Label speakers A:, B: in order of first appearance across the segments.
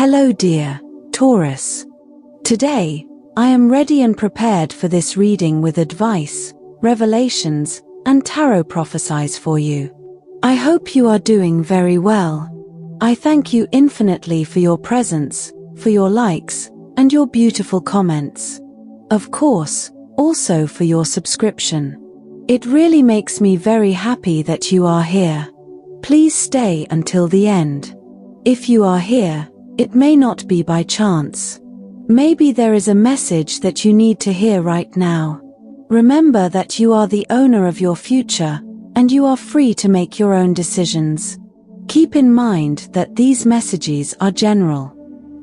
A: Hello dear Taurus. Today, I am ready and prepared for this reading with advice, revelations, and tarot prophecies for you. I hope you are doing very well. I thank you infinitely for your presence, for your likes, and your beautiful comments. Of course, also for your subscription. It really makes me very happy that you are here. Please stay until the end. If you are here, it may not be by chance. Maybe there is a message that you need to hear right now. Remember that you are the owner of your future, and you are free to make your own decisions. Keep in mind that these messages are general.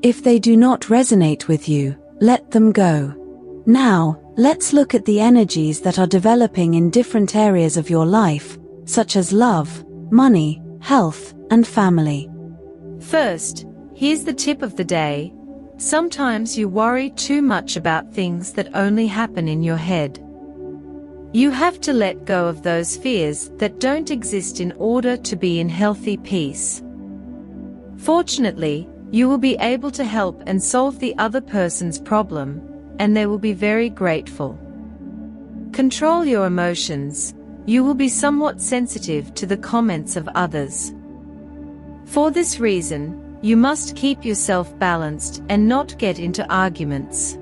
A: If they do not resonate with you, let them go. Now, let's look at the energies that are developing in different areas of your life, such as love, money, health, and family.
B: First, here's the tip of the day. Sometimes you worry too much about things that only happen in your head. You have to let go of those fears that don't exist in order to be in healthy peace. Fortunately, you will be able to help and solve the other person's problem, and they will be very grateful. Control your emotions. You will be somewhat sensitive to the comments of others. For this reason, you must keep yourself balanced and not get into arguments.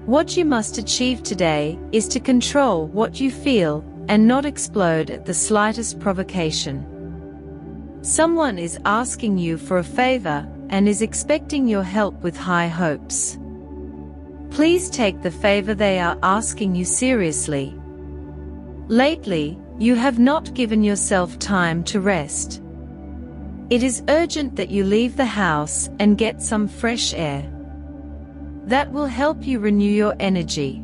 B: What you must achieve today is to control what you feel and not explode at the slightest provocation. Someone is asking you for a favor and is expecting your help with high hopes. Please take the favor they are asking you seriously. Lately, you have not given yourself time to rest. It is urgent that you leave the house and get some fresh air. That will help you renew your energy.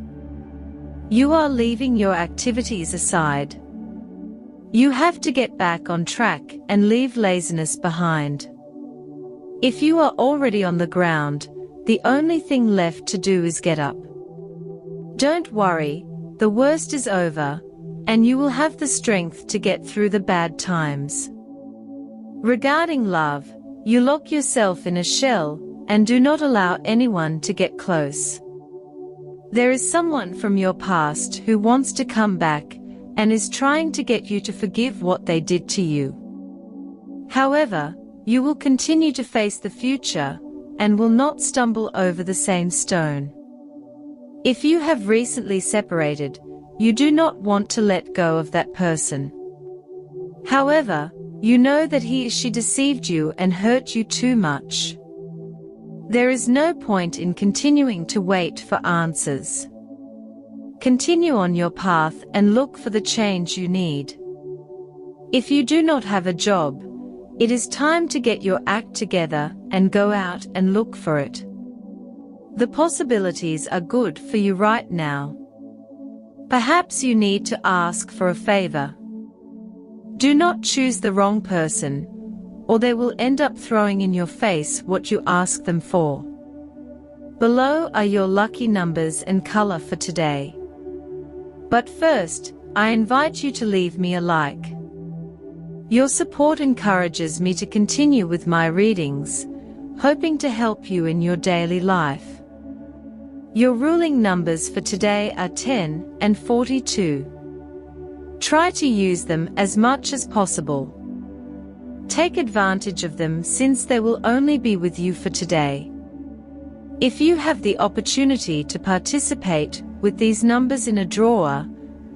B: You are leaving your activities aside. You have to get back on track and leave laziness behind. If you are already on the ground, the only thing left to do is get up. Don't worry, the worst is over, and you will have the strength to get through the bad times. Regarding love, you lock yourself in a shell and do not allow anyone to get close. There is someone from your past who wants to come back and is trying to get you to forgive what they did to you. However, you will continue to face the future and will not stumble over the same stone. If you have recently separated, you do not want to let go of that person. However, you know that he or she deceived you and hurt you too much. There is no point in continuing to wait for answers. Continue on your path and look for the change you need. If you do not have a job, it is time to get your act together and go out and look for it. The possibilities are good for you right now. Perhaps you need to ask for a favor. Do not choose the wrong person, or they will end up throwing in your face what you ask them for. Below are your lucky numbers and color for today. But first, I invite you to leave me a like. Your support encourages me to continue with my readings, hoping to help you in your daily life. Your ruling numbers for today are 10 and 42. Try to use them as much as possible. Take advantage of them since they will only be with you for today. If you have the opportunity to participate with these numbers in a draw,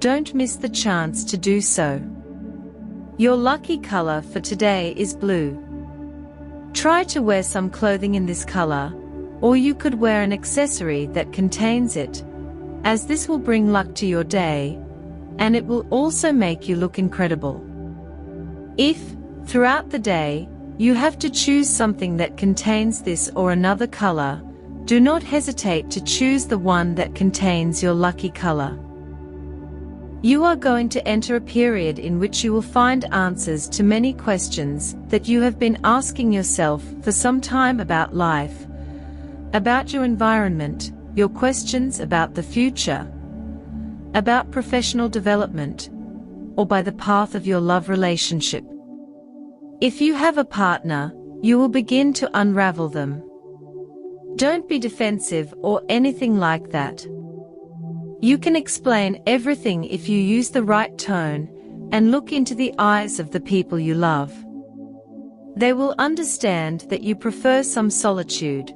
B: don't miss the chance to do so. Your lucky color for today is blue. Try to wear some clothing in this color, or you could wear an accessory that contains it, as this will bring luck to your day, and it will also make you look incredible. If, throughout the day, you have to choose something that contains this or another color, do not hesitate to choose the one that contains your lucky color. You are going to enter a period in which you will find answers to many questions that you have been asking yourself for some time about life, about your environment, your questions about the future, about professional development, or by the path of your love relationship. If you have a partner, you will begin to unravel them. Don't be defensive or anything like that. You can explain everything if you use the right tone and look into the eyes of the people you love. They will understand that you prefer some solitude.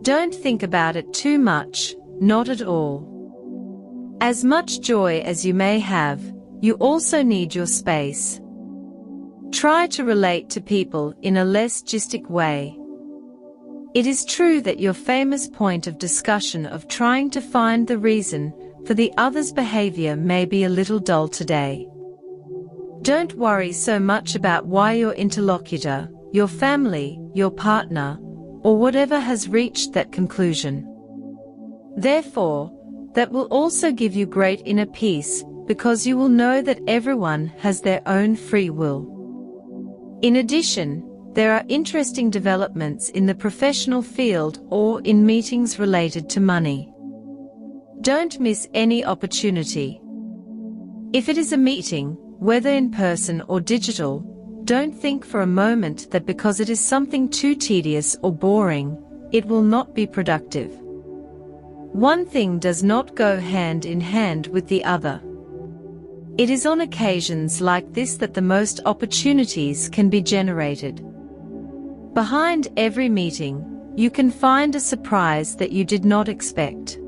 B: Don't think about it too much, not at all. As much joy as you may have, you also need your space. Try to relate to people in a less gistic way. It is true that your famous point of discussion of trying to find the reason for the other's behavior may be a little dull today. Don't worry so much about why your interlocutor, your family, your partner, or whatever has reached that conclusion. Therefore, that will also give you great inner peace, because you will know that everyone has their own free will. In addition, there are interesting developments in the professional field or in meetings related to money. Don't miss any opportunity. If it is a meeting, whether in person or digital, don't think for a moment that because it is something too tedious or boring, it will not be productive. One thing does not go hand in hand with the other. It is on occasions like this that the most opportunities can be generated. Behind every meeting, you can find a surprise that you did not expect.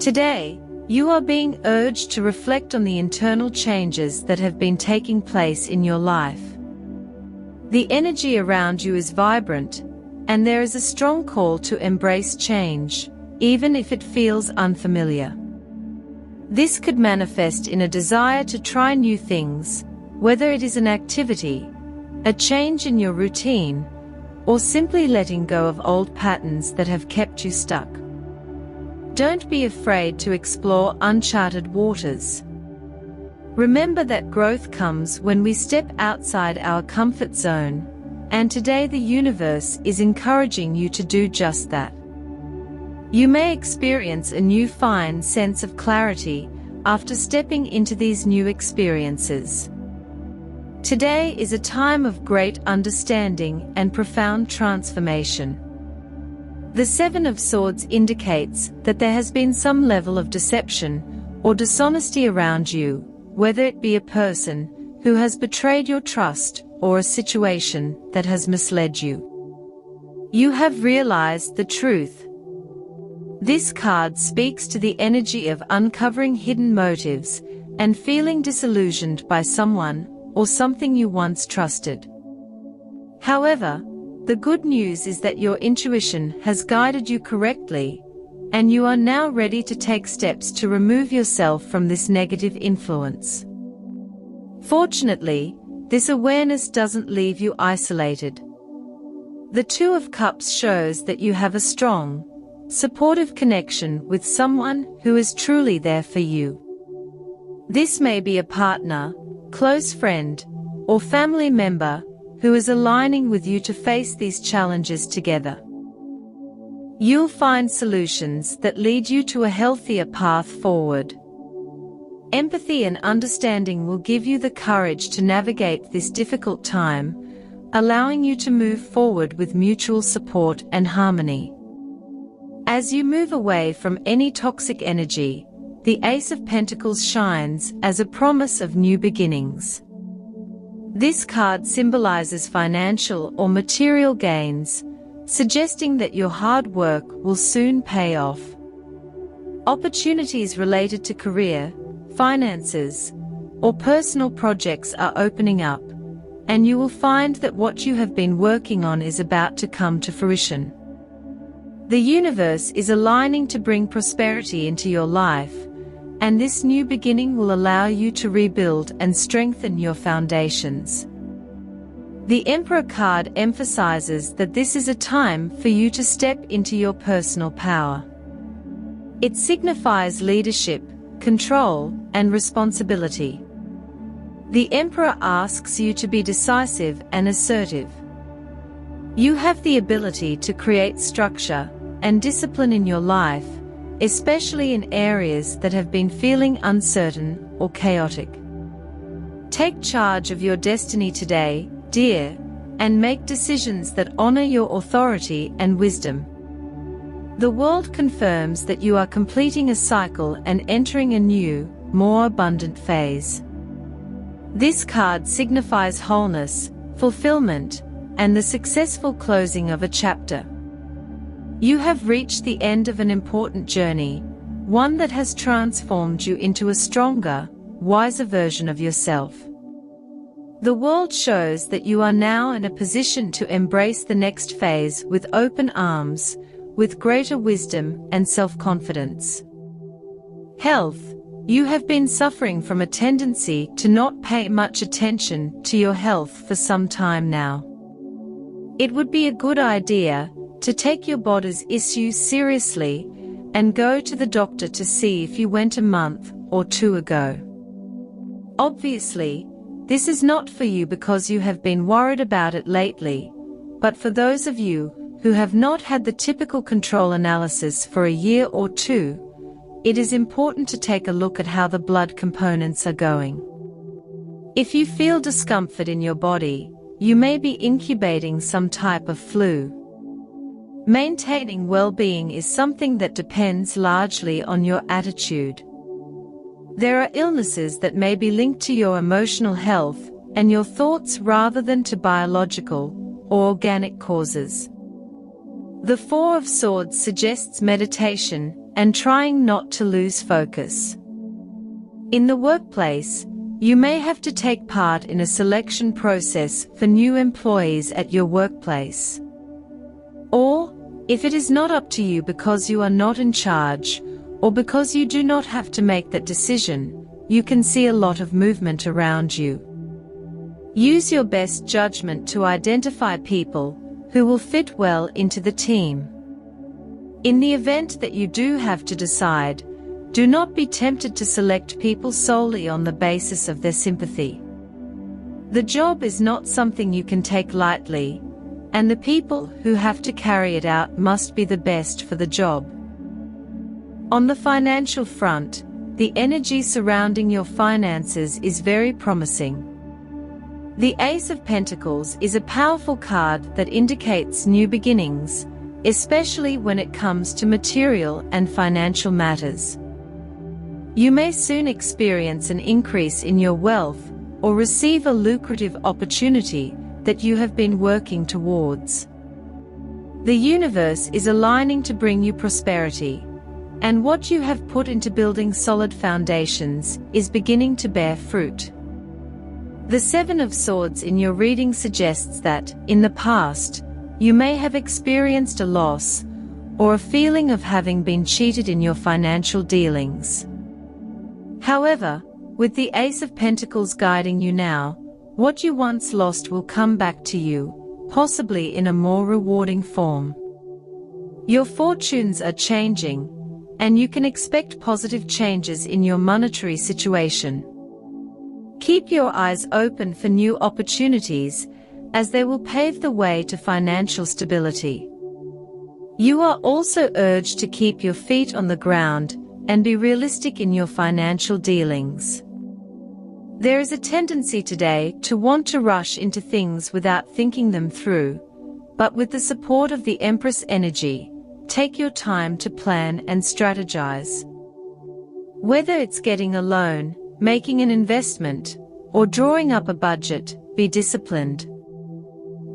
B: Today, you are being urged to reflect on the internal changes that have been taking place in your life. The energy around you is vibrant, and there is a strong call to embrace change, even if it feels unfamiliar. This could manifest in a desire to try new things, whether it is an activity, a change in your routine, or simply letting go of old patterns that have kept you stuck. Don't be afraid to explore uncharted waters. Remember that growth comes when we step outside our comfort zone, and today the universe is encouraging you to do just that. You may experience a new fine sense of clarity after stepping into these new experiences. Today is a time of great understanding and profound transformation. The Seven of Swords indicates that there has been some level of deception or dishonesty around you, whether it be a person who has betrayed your trust or a situation that has misled you. You have realized the truth. This card speaks to the energy of uncovering hidden motives and feeling disillusioned by someone or something you once trusted. However, the good news is that your intuition has guided you correctly, and you are now ready to take steps to remove yourself from this negative influence. Fortunately, this awareness doesn't leave you isolated. The Two of Cups shows that you have a strong, supportive connection with someone who is truly there for you. This may be a partner, close friend, or family member who is aligning with you to face these challenges together. You'll find solutions that lead you to a healthier path forward. Empathy and understanding will give you the courage to navigate this difficult time, allowing you to move forward with mutual support and harmony. As you move away from any toxic energy, the Ace of Pentacles shines as a promise of new beginnings. This card symbolizes financial or material gains, suggesting that your hard work will soon pay off. Opportunities related to career, finances, or personal projects are opening up, and you will find that what you have been working on is about to come to fruition. The universe is aligning to bring prosperity into your life, and this new beginning will allow you to rebuild and strengthen your foundations. The Emperor card emphasizes that this is a time for you to step into your personal power. It signifies leadership, control, and responsibility. The Emperor asks you to be decisive and assertive. You have the ability to create structure and discipline in your life, especially in areas that have been feeling uncertain or chaotic. Take charge of your destiny today, dear, and make decisions that honor your authority and wisdom. The world confirms that you are completing a cycle and entering a new, more abundant phase. This card signifies wholeness, fulfillment, and the successful closing of a chapter. You have reached the end of an important journey, one that has transformed you into a stronger, wiser version of yourself. The world shows that you are now in a position to embrace the next phase with open arms, with greater wisdom and self-confidence. Health. You have been suffering from a tendency to not pay much attention to your health for some time now. It would be a good idea to take your body's issues seriously and go to the doctor to see if you went a month or two ago. Obviously, this is not for you because you have been worried about it lately, but for those of you who have not had the typical control analysis for a year or two, it is important to take a look at how the blood components are going. If you feel discomfort in your body, you may be incubating some type of flu. Maintaining well-being is something that depends largely on your attitude. There are illnesses that may be linked to your emotional health and your thoughts rather than to biological or organic causes. The Four of Swords suggests meditation and trying not to lose focus. In the workplace, you may have to take part in a selection process for new employees at your workplace. Or, if it is not up to you because you are not in charge, or because you do not have to make that decision, you can see a lot of movement around you. Use your best judgment to identify people who will fit well into the team. In the event that you do have to decide, do not be tempted to select people solely on the basis of their sympathy. The job is not something you can take lightly, and the people who have to carry it out must be the best for the job. On the financial front, the energy surrounding your finances is very promising. The Ace of Pentacles is a powerful card that indicates new beginnings, especially when it comes to material and financial matters. You may soon experience an increase in your wealth or receive a lucrative opportunity that you have been working towards. The universe is aligning to bring you prosperity, and what you have put into building solid foundations is beginning to bear fruit. The Seven of Swords in your reading suggests that, in the past, you may have experienced a loss or a feeling of having been cheated in your financial dealings. However, with the Ace of Pentacles guiding you now, what you once lost will come back to you, possibly in a more rewarding form. Your fortunes are changing, and you can expect positive changes in your monetary situation. Keep your eyes open for new opportunities, as they will pave the way to financial stability. You are also urged to keep your feet on the ground and be realistic in your financial dealings. There is a tendency today to want to rush into things without thinking them through, but with the support of the Empress energy, take your time to plan and strategize. Whether it's getting a loan, making an investment, or drawing up a budget, be disciplined.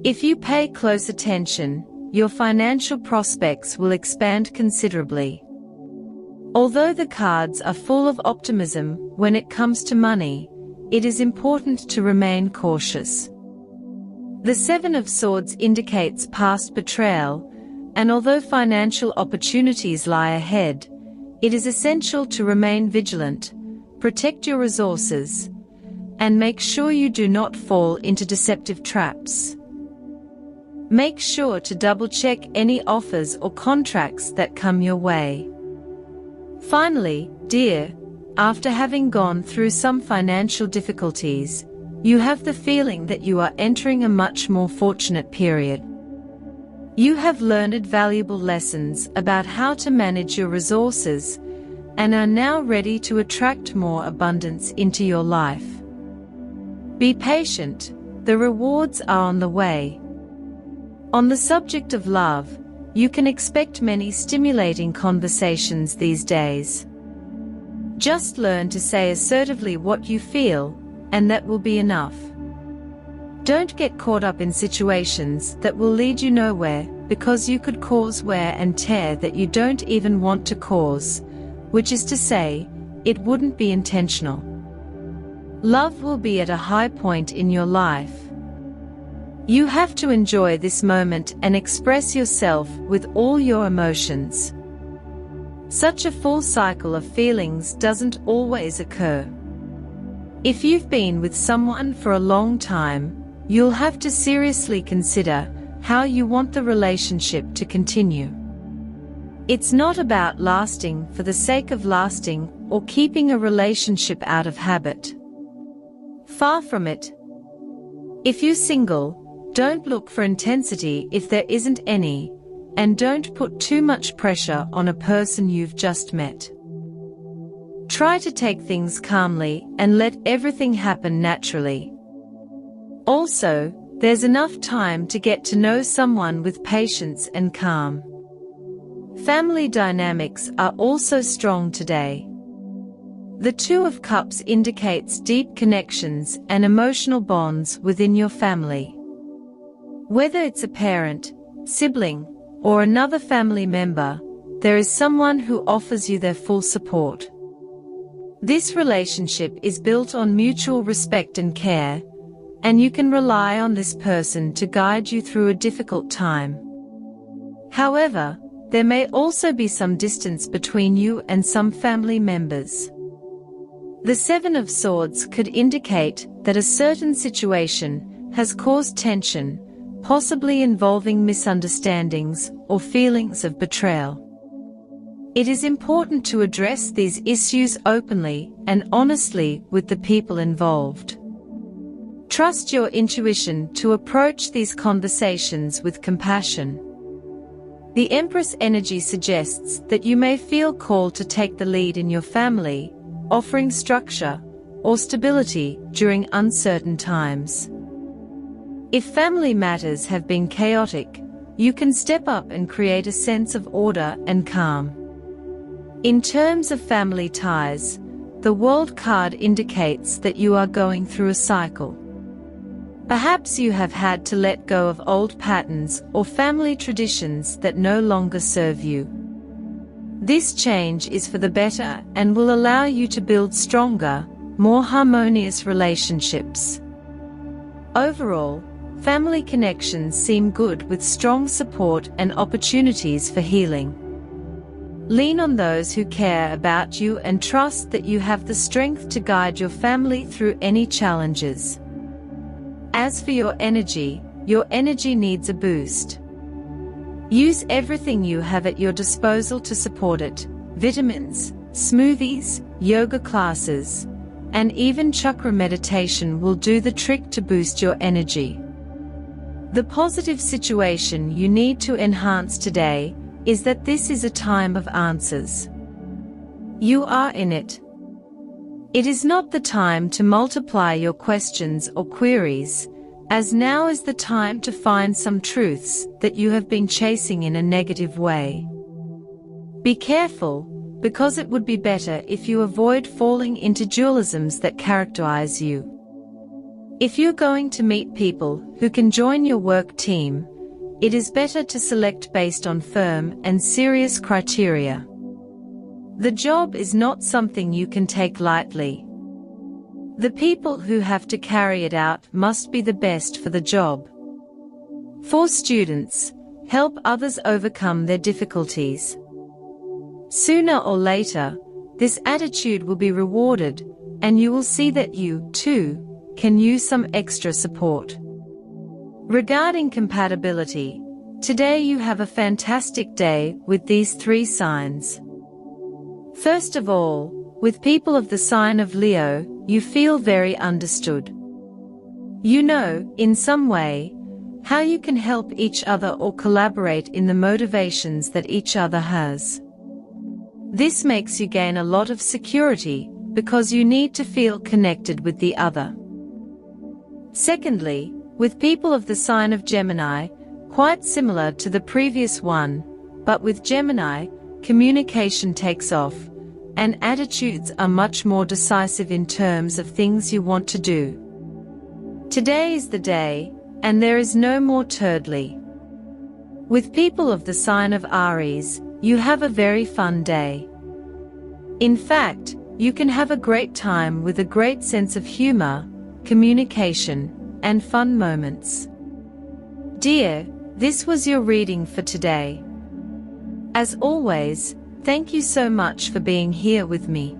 B: If you pay close attention, your financial prospects will expand considerably. Although the cards are full of optimism when it comes to money, it is important to remain cautious. The Seven of Swords indicates past betrayal, and although financial opportunities lie ahead, it is essential to remain vigilant, protect your resources, and make sure you do not fall into deceptive traps. Make sure to double-check any offers or contracts that come your way. Finally, dear, after having gone through some financial difficulties, you have the feeling that you are entering a much more fortunate period. You have learned valuable lessons about how to manage your resources and are now ready to attract more abundance into your life. Be patient, the rewards are on the way. On the subject of love, you can expect many stimulating conversations these days. Just learn to say assertively what you feel, and that will be enough. Don't get caught up in situations that will lead you nowhere, because you could cause wear and tear that you don't even want to cause, which is to say, it wouldn't be intentional. Love will be at a high point in your life. You have to enjoy this moment and express yourself with all your emotions. Such a full cycle of feelings doesn't always occur. If you've been with someone for a long time, you'll have to seriously consider how you want the relationship to continue. It's not about lasting for the sake of lasting or keeping a relationship out of habit. Far from it. If you're single, don't look for intensity if there isn't any, and don't put too much pressure on a person you've just met. Try to take things calmly and let everything happen naturally. Also, there's enough time to get to know someone with patience and calm. Family dynamics are also strong today. The Two of Cups indicates deep connections and emotional bonds within your family. Whether it's a parent, sibling, or another family member, there is someone who offers you their full support. This relationship is built on mutual respect and care, and you can rely on this person to guide you through a difficult time. However, there may also be some distance between you and some family members. The Seven of Swords could indicate that a certain situation has caused tension, possibly involving misunderstandings or feelings of betrayal. It is important to address these issues openly and honestly with the people involved. Trust your intuition to approach these conversations with compassion. The Empress energy suggests that you may feel called to take the lead in your family, offering structure or stability during uncertain times. If family matters have been chaotic, you can step up and create a sense of order and calm. In terms of family ties, the World card indicates that you are going through a cycle. Perhaps you have had to let go of old patterns or family traditions that no longer serve you. This change is for the better and will allow you to build stronger, more harmonious relationships. Overall, family connections seem good with strong support and opportunities for healing. Lean on those who care about you and trust that you have the strength to guide your family through any challenges. As for your energy needs a boost. Use everything you have at your disposal to support it: vitamins, smoothies, yoga classes, and even chakra meditation will do the trick to boost your energy. The positive situation you need to enhance today is that this is a time of answers. You are in it. It is not the time to multiply your questions or queries, as now is the time to find some truths that you have been chasing in a negative way. Be careful, because it would be better if you avoid falling into dualisms that characterize you. If you're going to meet people who can join your work team, it is better to select based on firm and serious criteria. The job is not something you can take lightly. The people who have to carry it out must be the best for the job. For students, help others overcome their difficulties. Sooner or later, this attitude will be rewarded, and you will see that you, too, can use some extra support. Regarding compatibility, today you have a fantastic day with these three signs. First of all, with people of the sign of Leo, you feel very understood. You know, in some way, how you can help each other or collaborate in the motivations that each other has. This makes you gain a lot of security, because you need to feel connected with the other. Secondly, with people of the sign of Gemini, quite similar to the previous one, but with Gemini, communication takes off, and attitudes are much more decisive in terms of things you want to do. Today is the day, and there is no more turdly. With people of the sign of Aries, you have a very fun day. In fact, you can have a great time with a great sense of humor, communication, and fun moments. Dear, this was your reading for today. As always, thank you so much for being here with me.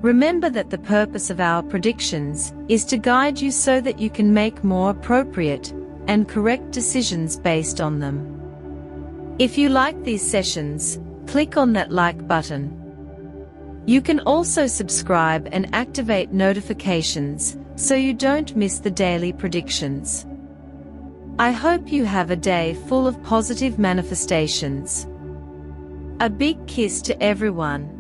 B: Remember that the purpose of our predictions is to guide you so that you can make more appropriate and correct decisions based on them. If you like these sessions, click on that like button. You can also subscribe and activate notifications so you don't miss the daily predictions. I hope you have a day full of positive manifestations. A big kiss to everyone.